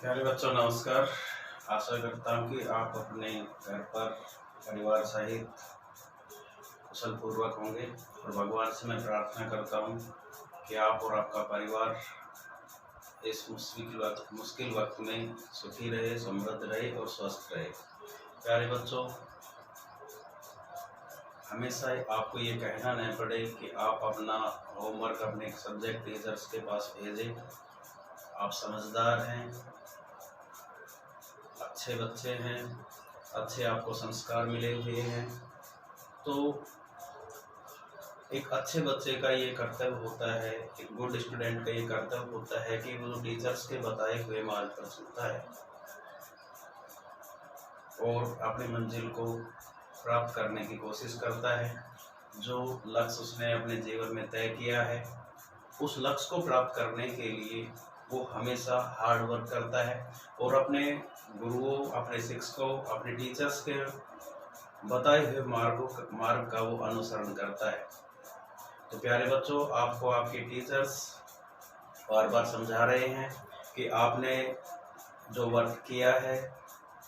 प्यारे बच्चों नमस्कार। आशा करता हूँ कि आप अपने घर पर परिवार सहित कुशल पूर्वक होंगे और भगवान से मैं प्रार्थना करता हूँ कि आप और आपका परिवार इस मुश्किल वक्त में सुखी रहे, समृद्ध रहे और स्वस्थ रहे। प्यारे बच्चों, हमेशा आपको ये कहना नहीं पड़े कि आप अपना होमवर्क अपने सब्जेक्ट टीचर्स के पास भेजें। आप समझदार हैं, अच्छे बच्चे हैं, अच्छे आपको संस्कार मिले हुए हैं। तो एक अच्छे बच्चे का ये कर्तव्य होता है, एक गुड स्टूडेंट का ये कर्तव्य होता है कि वो टीचर्स के बताए हुए मार्ग पर चलता है और अपनी मंजिल को प्राप्त करने की कोशिश करता है। जो लक्ष्य उसने अपने जीवन में तय किया है, उस लक्ष्य को प्राप्त करने के लिए वो हमेशा हार्ड वर्क करता है और अपने गुरुओं, अपने शिक्षकों, अपने टीचर्स के बताए हुए मार्ग का वो अनुसरण करता है। तो प्यारे बच्चों, आपको आपके टीचर्स बार बार समझा रहे हैं कि आपने जो वर्क किया है,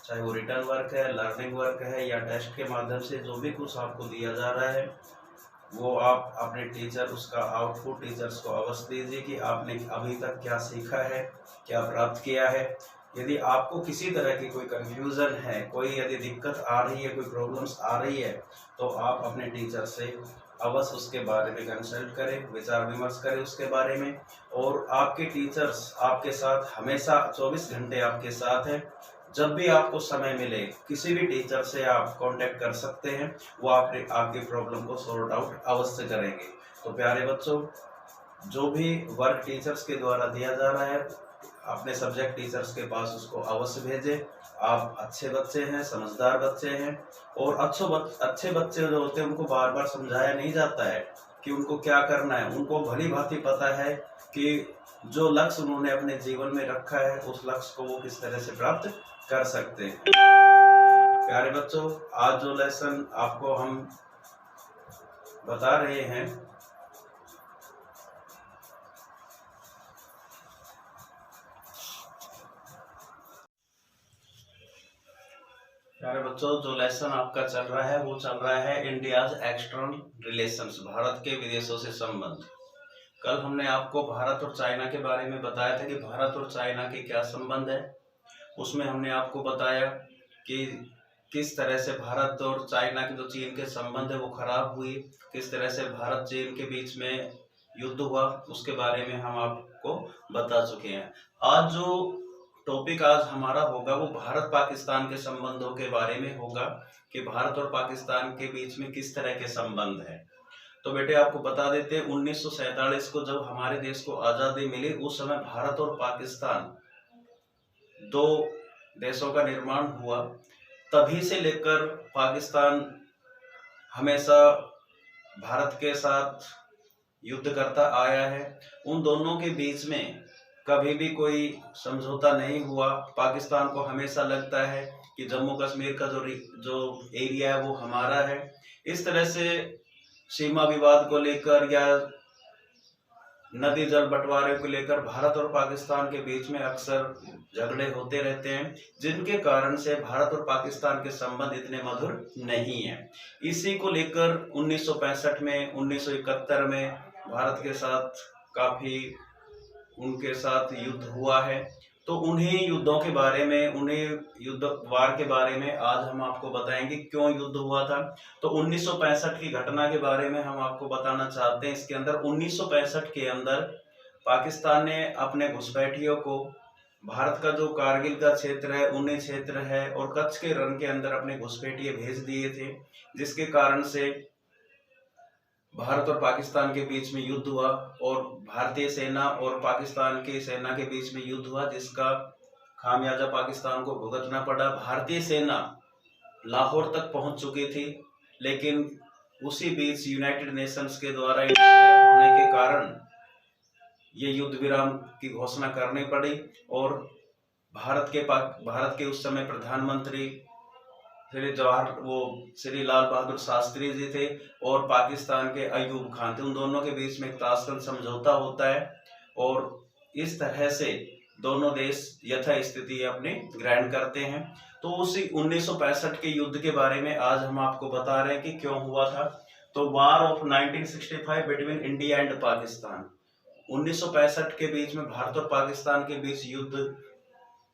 चाहे वो रिटर्न वर्क है, लर्निंग वर्क है या टेस्ट के माध्यम से जो भी कुछ आपको दिया जा रहा है, वो आप अपने उसका आउटपुट टीचर्स को अवश्य दीजिए कि आपने अभी तक क्या सीखा है, क्या प्राप्त किया है। यदि आपको किसी तरह की कोई कंफ्यूजन है, कोई यदि दिक्कत आ रही है, कोई प्रॉब्लम्स आ रही है, तो आप अपने टीचर से अवश्य उसके बारे में कंसल्ट करें, विचार विमर्श करें उसके बारे में। और आपके टीचर्स आपके साथ हमेशा 24 घंटे आपके साथ हैं। जब भी आपको समय मिले किसी भी टीचर से आप कांटेक्ट कर सकते हैं, वो आपकी प्रॉब्लम को सॉर्ट आउट अवश्य करेंगे। तो प्यारे बच्चों, जो भी वर्क टीचर्स के द्वारा दिया जा रहा है, अपने सब्जेक्ट टीचर्स के पास उसको अवश्य भेजें। आप अच्छे बच्चे हैं, समझदार बच्चे हैं और अच्छे बच्चे जो होते हैं उनको बार बार समझाया नहीं जाता है कि उनको क्या करना है। उनको भली भांति पता है कि जो लक्ष्य उन्होंने अपने जीवन में रखा है, उस लक्ष्य को वो किस तरह से प्राप्त कर सकते हैं। प्यारे बच्चों, आज जो लेसन आपको हम बता रहे हैं, प्यारे बच्चों, जो लेसन आपका चल रहा है वो चल रहा है इंडियाज एक्सटर्नल रिलेशंस, भारत के विदेशों से संबंध। कल हमने आपको भारत और चाइना के बारे में बताया था कि भारत और चाइना के क्या संबंध है। उसमें हमने आपको बताया कि किस तरह से भारत और चाइना के जो चीन के संबंध है वो खराब हुई, किस तरह से भारत चीन के बीच में युद्ध हुआ, उसके बारे में हम आपको बता चुके हैं। आज जो टॉपिक आज हमारा होगा वो भारत पाकिस्तान के संबंधों के बारे में होगा कि भारत और पाकिस्तान के बीच में किस तरह के संबंध है। तो बेटे आपको बता देते हैं, 1947 को जब हमारे देश को आजादी मिली, उस समय भारत और पाकिस्तान दो देशों का निर्माण हुआ। तभी से लेकर पाकिस्तान हमेशा भारत के साथ युद्ध करता आया है। उन दोनों के बीच में कभी भी कोई समझौता नहीं हुआ। पाकिस्तान को हमेशा लगता है कि जम्मू कश्मीर का जो एरिया है वो हमारा है। इस तरह से सीमा विवाद को लेकर या नदी जल बंटवारे को लेकर भारत और पाकिस्तान के बीच में अक्सर झगड़े होते रहते हैं, जिनके कारण से भारत और पाकिस्तान के संबंध इतने मधुर नहीं है। इसी को लेकर 1965 में, 1971 में भारत के साथ काफी उनके साथ युद्ध हुआ है। तो उन्हीं युद्धों के बारे में, उन्हीं युद्ध वार के बारे में आज हम आपको बताएंगे क्यों युद्ध हुआ था। तो 1965 की घटना के बारे में हम आपको बताना चाहते हैं। इसके अंदर 1965 के अंदर पाकिस्तान ने अपने घुसपैठियों को भारत का जो कारगिल का क्षेत्र है, उन्हीं क्षेत्र है और कच्छ के रण के अंदर अपने घुसपैठिए भेज दिए थे, जिसके कारण से भारत और पाकिस्तान के बीच में युद्ध हुआ और भारतीय सेना और पाकिस्तान की सेना के बीच में युद्ध हुआ, जिसका खामियाजा पाकिस्तान को भुगतना पड़ा। भारतीय सेना लाहौर तक पहुंच चुकी थी, लेकिन उसी बीच यूनाइटेड नेशंस के द्वारा इंटरफेयर होने के कारण ये युद्ध विराम की घोषणा करनी पड़ी और भारत के उस समय प्रधानमंत्री श्री लाल बहादुर शास्त्री जी थे और पाकिस्तान के अयूब खान थे। उन दोनों के बीच में एक ताशकंद समझौता होता है और इस तरह से दोनों देश यथा स्थिति अपनी ग्रहण करते हैं। तो उसी 1965 के युद्ध के बारे में आज हम आपको बता रहे हैं कि क्यों हुआ था। तो war of 1965 between India and Pakistan, 1965 के बीच में भारत और पाकिस्तान के बीच युद्ध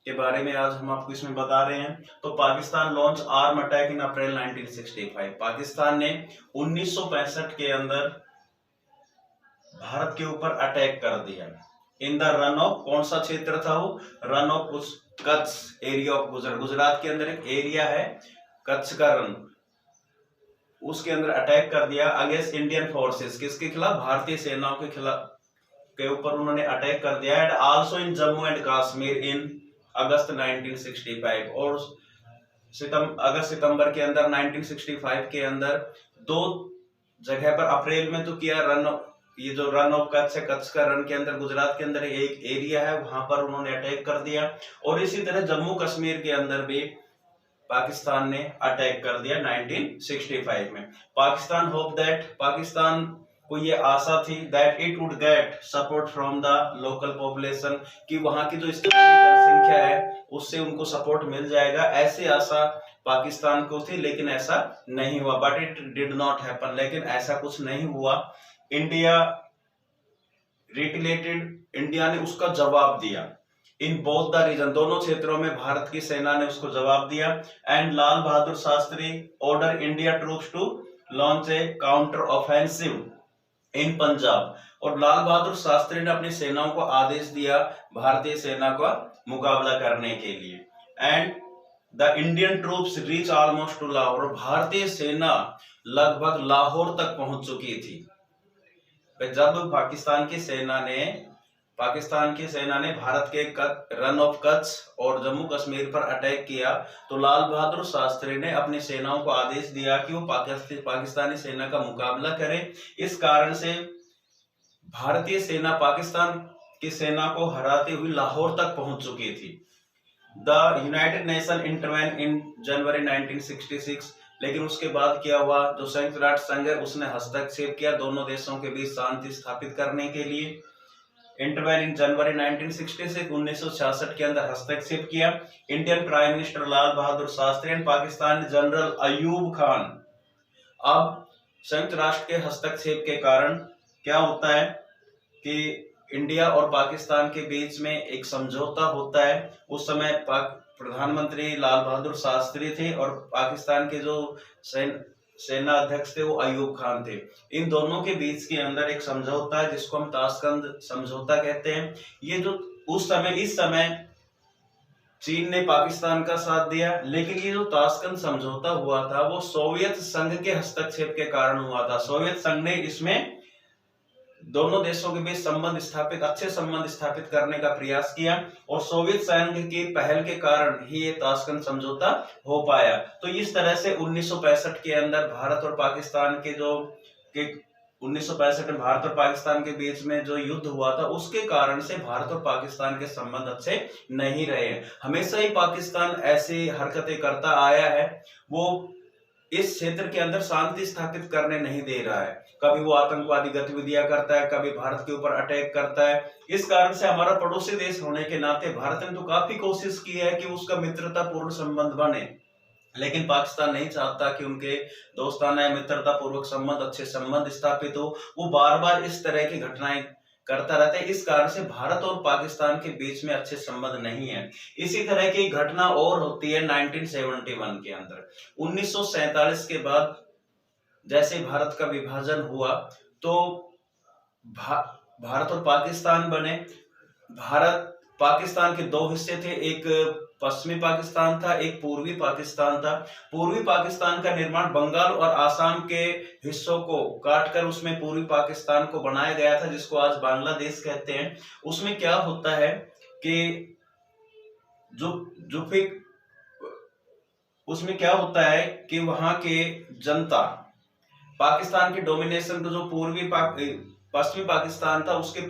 के बारे में आज हम आपको इसमें बता रहे हैं। तो Pakistan launch arm attack in April 1965, Pakistan ने 1965 के अंदर भारत के ऊपर अटैक कर दिया। इन द रन ऑफ, कौन सा क्षेत्र था वो, रन ऑफ उस कच्छ एरिया ऑफ गुजरात के अंदर एक एरिया है कच्छ का रन, उसके अंदर अटैक कर दिया अगेंस्ट इंडियन फोर्सेस। किसके खिलाफ, भारतीय सेनाओं के खिलाफ के ऊपर उन्होंने अटैक कर दिया। And also in Jammu and Kashmir in August 1965, और अगस्त सितंबर के अंदर 1965 के अंदर दो जगह पर, अप्रैल में तो किया रन, ये जो रन ऑफ कच्छ है, कच्छ का रन के अंदर गुजरात के अंदर एक एरिया है, वहां पर उन्होंने अटैक कर दिया। और इसी तरह जम्मू कश्मीर के अंदर भी पाकिस्तान ने अटैक कर दिया 1965 में। पाकिस्तान होप दैट, पाकिस्तान को ये आशा थी that it would get support from the local population, कि वहां की जो स्थानीय जनसंख्या है उससे उनको सपोर्ट मिल जाएगा, ऐसी आशा पाकिस्तान को थी। लेकिन ऐसा नहीं हुआ, but it did not happen, लेकिन ऐसा कुछ नहीं हुआ। इंडिया रिटेलिएटेड, इंडिया ने उसका जवाब दिया इन बोथ द रीजन, दोनों क्षेत्रों में भारत की सेना ने उसको जवाब दिया। And Lal Bahadur Shastri order India troops to launch a counter offensive in Punjab, और लाल बहादुर शास्त्री ने अपनी सेनाओं को आदेश दिया भारतीय सेना का मुकाबला करने के लिए। And the Indian troops reach almost two Lahore, भारतीय सेना लगभग लाहौर तक पहुंच चुकी थी। जब पाकिस्तान की सेना ने भारत के रन ऑफ कच्छ और जम्मू कश्मीर पर अटैक किया, तो लाल बहादुर शास्त्री ने अपनी सेनाओं को आदेश दिया कि वो पाकिस्तानी सेना का मुकाबला करें। इस कारण से भारतीय सेना पाकिस्तान की सेना को हराते हुए लाहौर तक पहुंच चुकी थी। द यूनाइटेड नेशन इंटरवेन इन जनवरी 1966, लेकिन उसके बाद क्या हुआ, जो संयुक्त राष्ट्र संघ है उसने हस्तक्षेप किया दोनों देशों के बीच शांति स्थापित करने के लिए। इंटरवेन इन जनवरी 1966, 1966 के अंदर हस्तक्षेप किया Indian prime minister Lal Bahadur Shastri and Pakistan general Ayub Khan. अब संयुक्त राष्ट्र के हस्तक्षेप के कारण क्या होता है कि इंडिया और पाकिस्तान के बीच में एक समझौता होता है। उस समय प्रधानमंत्री लाल बहादुर शास्त्री थे और पाकिस्तान के जो सेना अध्यक्ष थे वो अयूब खान थे। इन दोनों के बीच के अंदर एक समझौता है जिसको हम ताशकंद समझौता कहते हैं। ये जो इस समय चीन ने पाकिस्तान का साथ दिया, लेकिन ये जो ताशकंद समझौता हुआ था वो सोवियत संघ के हस्तक्षेप के कारण हुआ था। सोवियत संघ ने इसमें दोनों देशों के बीच अच्छे संबंध स्थापित करने का प्रयास किया, और सोवियत संघ की पहल के कारण ही ये ताशकंद समझौता हो पाया। तो इस तरह से 1965 के अंदर भारत और पाकिस्तान के 1965 में भारत और पाकिस्तान के बीच में जो युद्ध हुआ था उसके कारण से भारत और पाकिस्तान के संबंध अच्छे नहीं रहे। हमेशा ही पाकिस्तान ऐसी हरकतें करता आया है, वो इस क्षेत्र के अंदर शांति स्थापित करने नहीं दे रहा है। कभी वो आतंकवादी गतिविधियां करता है, कभी भारत के ऊपर अटैक करता है। इस कारण से हमारा पड़ोसी देश होने के नाते भारत ने तो काफी कोशिश की है कि उसका मित्रतापूर्ण संबंध बने, लेकिन पाकिस्तान नहीं चाहता कि उनके दोस्ताना या मित्रतापूर्वक संबंध, अच्छे संबंध स्थापित हो। वो बार बार इस तरह की घटनाएं करता रहता है। इस कारण से भारत और पाकिस्तान के बीच में अच्छे संबंध नहीं है। इसी तरह की घटना और होती है 1971 के अंदर। 1947 के बाद जैसे भारत का विभाजन हुआ तो भारत और पाकिस्तान बने। पाकिस्तान के दो हिस्से थे, एक पश्चिमी पाकिस्तान था, एक पूर्वी पाकिस्तान था। पूर्वी पाकिस्तान का निर्माण बंगाल और आसाम के हिस्सों को काटकर उसमें पूर्वी पाकिस्तान को बनाया गया था, जिसको आज बांग्लादेश कहते हैं। उसमें क्या होता है कि उसमें क्या होता है कि वहां के जनता पाकिस्तान के डोमिनेशन को, जो पश्चिमी पाकिस्तान था उसके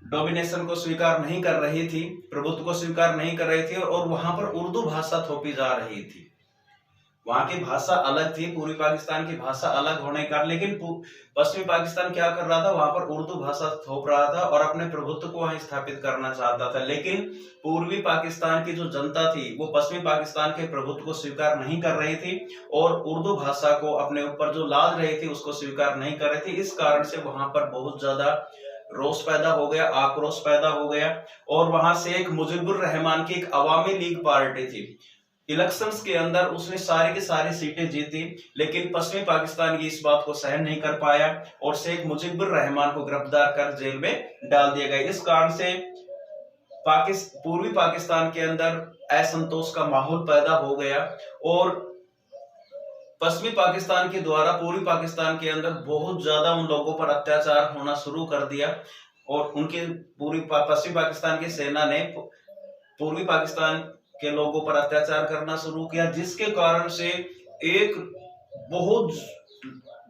डोमिनेशन को स्वीकार नहीं कर रही थी, और वहां पर उर्दू भाषा थोपी जा रही थी। वहां की भाषा अलग थी, पूर्वी पाकिस्तान की भाषा अलग होने का, लेकिन पश्चिमी पाकिस्तान क्या कर रहा था, वहां पर उर्दू भाषा थोप रहा था और अपने प्रभुत्व को वहां स्थापित करना चाहता था। लेकिन पूर्वी पाकिस्तान की जो जनता थी वो पश्चिमी पाकिस्तान के प्रभुत्व को स्वीकार नहीं कर रही थी और उर्दू भाषा को अपने ऊपर जो लाद रही थी उसको स्वीकार नहीं कर रही थी। इस कारण से वहां पर बहुत ज्यादा रोष पैदा हो गया, आक्रोश पैदा हो गया और वहां से एक मुजीबुर रहमान की एक अवामी लीग पार्टी थी, इलेक्शंस के अंदर उसने सारी की सारी सीटें जीती, लेकिन पश्चिमी पाकिस्तान की इस बात को सहन नहीं कर पाया और शेख मुजीबुर रहमान को गिरफ्तार कर जेल में डाल दिया गया। इस कारण से पूर्वी पाकिस्तान के अंदर असंतोष का माहौल पैदा हो गया और पश्चिमी पाकिस्तान के द्वारा पूर्वी पाकिस्तान के अंदर बहुत ज्यादा उन लोगों पर अत्याचार होना शुरू कर दिया और उनके पश्चिमी पाकिस्तान की सेना ने पूर्वी पाकिस्तान के लोगों पर अत्याचार करना शुरू किया, जिसके कारण से एक बहुत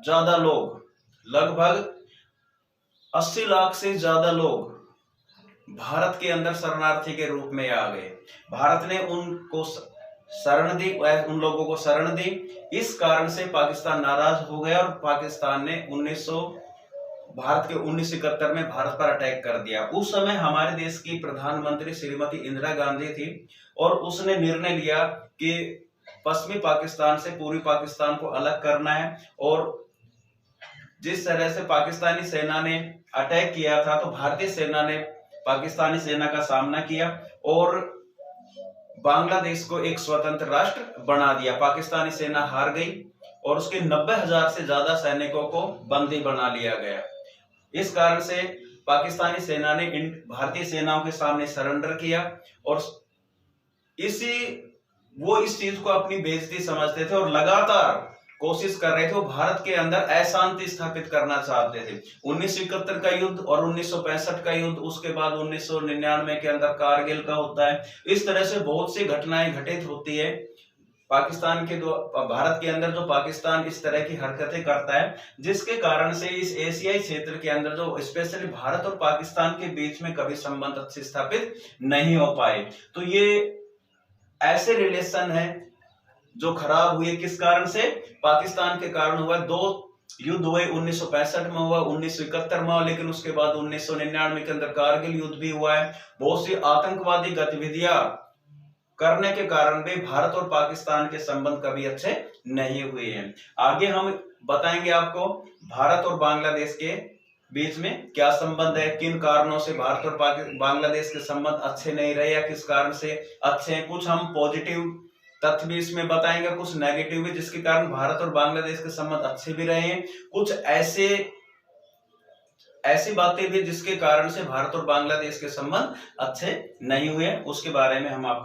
ज्यादा लोग, लगभग 80 लाख से ज्यादा लोग भारत के अंदर शरणार्थी के रूप में आ गए। भारत ने उनको शरण दी, उन लोगों को शरण दी। इस कारण से पाकिस्तान नाराज हो गया और पाकिस्तान ने भारत के 1971 में भारत पर अटैक कर दिया। उस समय हमारे देश की प्रधानमंत्री श्रीमती इंदिरा गांधी थी और उसने निर्णय लिया कि पश्चिमी पाकिस्तान से पूर्वी पाकिस्तान को अलग करना है और जिस तरह से पाकिस्तानी सेना ने अटैक किया था तो भारतीय सेना ने पाकिस्तानी सेना का सामना किया और बांग्लादेश को एक स्वतंत्र राष्ट्र बना दिया। पाकिस्तानी सेना हार गई और उसके 90,000 से ज्यादा सैनिकों को बंदी बना लिया गया। इस कारण से पाकिस्तानी सेना ने भारतीय सेनाओं के सामने सरेंडर किया और वो इस चीज को अपनी बेइज्जती समझते थे और लगातार कोशिश कर रहे थे, वो भारत के अंदर अशांति स्थापित करना चाहते थे। 1971 का युद्ध और 1965 का युद्ध, उसके बाद 1999 के अंदर कारगिल का होता है। इस तरह से बहुत सी घटनाएं घटित होती है भारत के अंदर, जो पाकिस्तान इस तरह की हरकतें करता है, जिसके कारण से इस एशियाई क्षेत्र के अंदर जो स्पेशली भारत और पाकिस्तान के बीच में कभी संबंध अच्छे स्थापित नहीं हो पाए। तो ये ऐसे रिलेशन है जो खराब हुए, किस कारण से? पाकिस्तान के कारण हुआ। 2 युद्ध हुए, 1965 में हुआ, 1971 में हुआ, लेकिन उसके बाद 1999 के अंदर कारगिल युद्ध भी हुआ है। बहुत सी आतंकवादी गतिविधियां करने के कारण भी भारत और पाकिस्तान के संबंध कभी अच्छे नहीं हुए हैं। आगे हम बताएंगे आपको भारत और बांग्लादेश के बीच में क्या संबंध है, किन कारणों से भारत और बांग्लादेश के संबंध अच्छे नहीं रहे या किस कारण से अच्छे हैं। कुछ हम पॉजिटिव तथ्य भी इसमें बताएंगे, कुछ नेगेटिव भी, जिसके कारण भारत और बांग्लादेश के संबंध अच्छे भी रहे हैं। कुछ ऐसी बातें भी जिसके कारण से भारत और बांग्लादेश के संबंध अच्छे नहीं हुए, उसके बारे में हम आपको